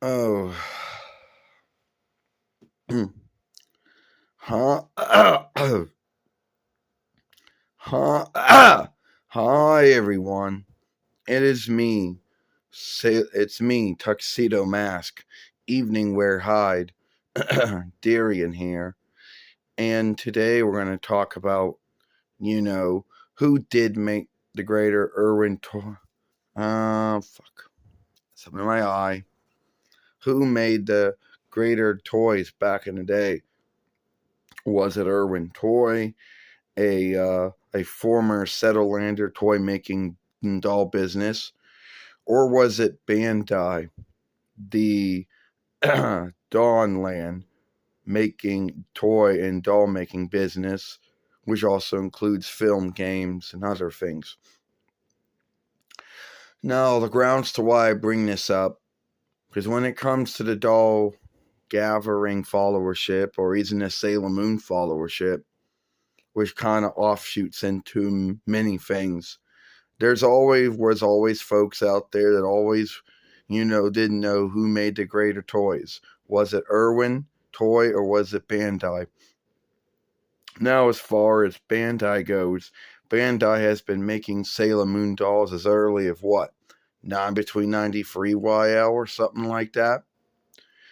Oh, huh? Huh? Hi, everyone. It is me. It's me, Tuxedo Mask, Evening Wear Hide, Darian here. And today we're going to talk about, who did make the greater Irwin toy. Fuck. Something in my eye. Who made the greater toys back in the day? Was it Irwin Toy, a former Settlelander toy making doll business, or was it Bandai, the Dawnland making toy and doll making business, which also includes film, games, and other things? Now, the grounds to why I bring this up, because when it comes to the doll gathering followership, or even the Sailor Moon followership, which kind of offshoots into many things, was always folks out there that always, didn't know who made the greater toys. Was it Irwin Toy or was it Bandai? Now, as far as Bandai goes, Bandai has been making Sailor Moon dolls as early as what? Between 93 YL or something like that.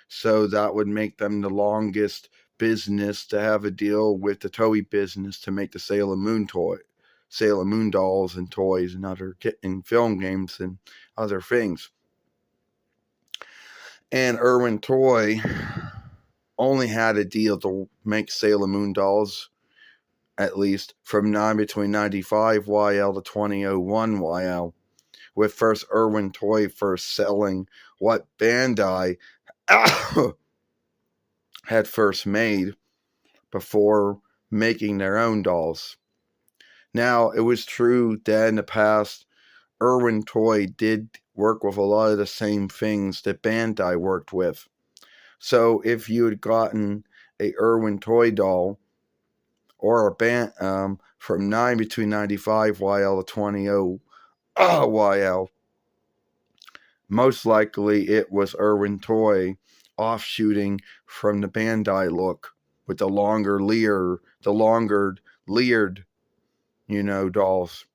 So that would make them the longest business to have a deal with the Toei business to make the Sailor Moon dolls and toys and other and film games and other things. And Irwin Toy only had a deal to make Sailor Moon dolls, at least from between 95 YL to 2001 YL, with first Irwin Toy first selling what Bandai had first made before making their own dolls. Now, it was true that in the past, Irwin Toy did work with a lot of the same things that Bandai worked with. So if you had gotten a Irwin Toy doll or a band from between 95 YL to 20 YL, most likely it was Irwin Toy offshooting from the Bandai look with the longer leered, dolls.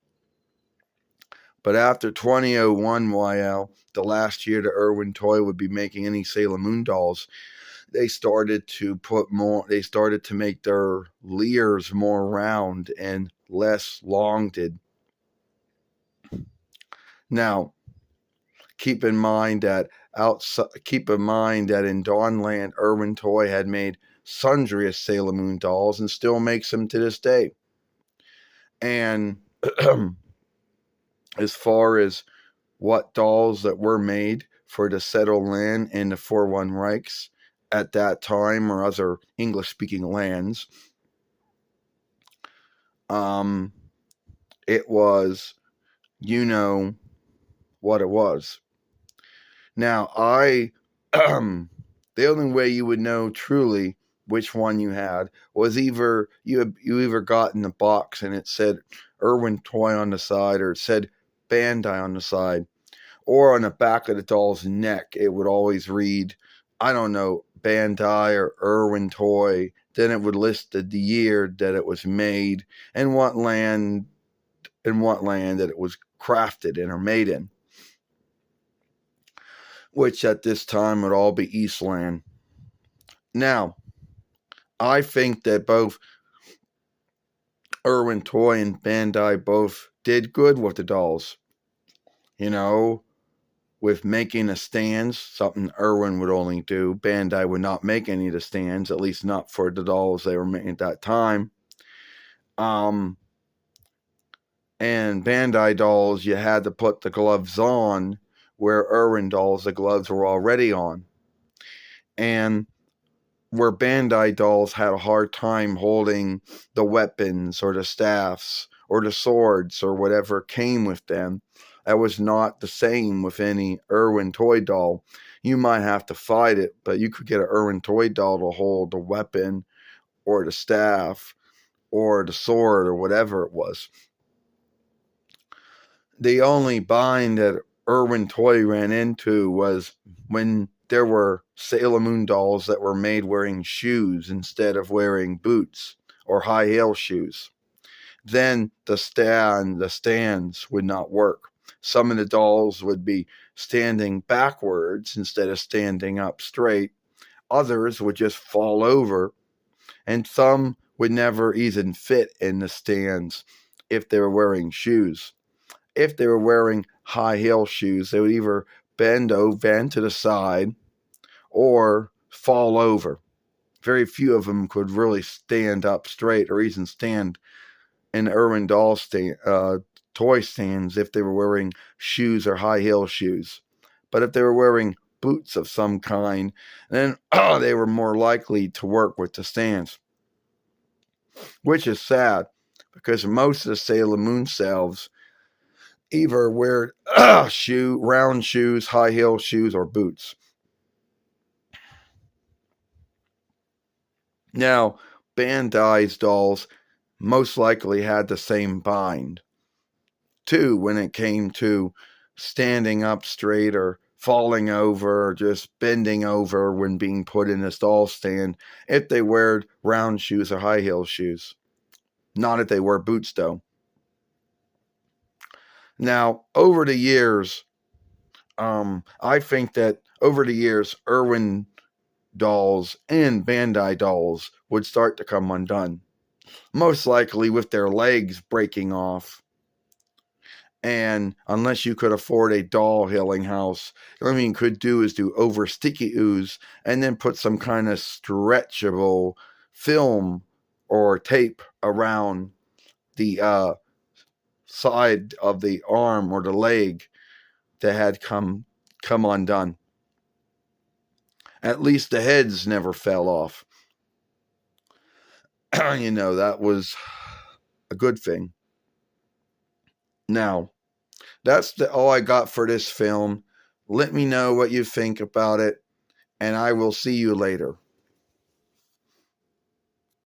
But after 2001 YL, the last year that Irwin Toy would be making any Sailor Moon dolls, they started to make their leers more round and less longed. Now, keep in mind that in Dawnland, Irwin Toy had made sundry of Sailor Moon dolls and still makes them to this day. And as far as what dolls that were made for the settled land in the 4-1 Reichs at that time or other English-speaking lands, it was, what it was. Now, the only way you would know truly which one you had was either you either got in the box and it said Irwin Toy on the side, or it said Bandai on the side, or on the back of the doll's neck it would always read, I don't know, Bandai or Irwin Toy. Then it would list the year that it was made and what land that it was crafted in or made in, which at this time would all be Eastland. Now, I think that both Irwin Toy and Bandai both did good with the dolls. With making the stands, something Irwin would only do. Bandai would not make any of the stands, at least not for the dolls they were making at that time. And Bandai dolls, you had to put the gloves on, where Irwin dolls, the gloves were already on. And where Bandai dolls had a hard time holding the weapons or the staffs or the swords or whatever came with them, that was not the same with any Irwin Toy doll. You might have to fight it, but you could get an Irwin Toy doll to hold the weapon or the staff or the sword or whatever it was. The only bind that Irwin Toy ran into was when there were Sailor Moon dolls that were made wearing shoes instead of wearing boots or high heel shoes. Then the stands would not work. Some of the dolls would be standing backwards instead of standing up straight. Others would just fall over, and some would never even fit in the stands if they were wearing shoes. If they were wearing high heel shoes, they would either bend to the side or fall over. Very few of them could really stand up straight or even stand in Irwin doll toy stands if they were wearing shoes or high heel shoes. But if they were wearing boots of some kind, then they were more likely to work with the stands. Which is sad, because most of the Sailor Moon selves either wear round shoes, high heel shoes, or boots. Now, Bandai's dolls most likely had the same bind, too, when it came to standing up straight or falling over or just bending over when being put in a doll stand if they wear round shoes or high heel shoes. Not if they wear boots, though. Now, over the years, I think that over the years, Irwin dolls and Bandai dolls would start to come undone. Most likely with their legs breaking off. And unless you could afford a doll healing house, the only thing you could do is do over sticky ooze and then put some kind of stretchable film or tape around the side of the arm or the leg that had come undone. At least the heads never fell off. That was a good thing. Now, that's all I got for this film. Let me know what you think about it, and I will see you later.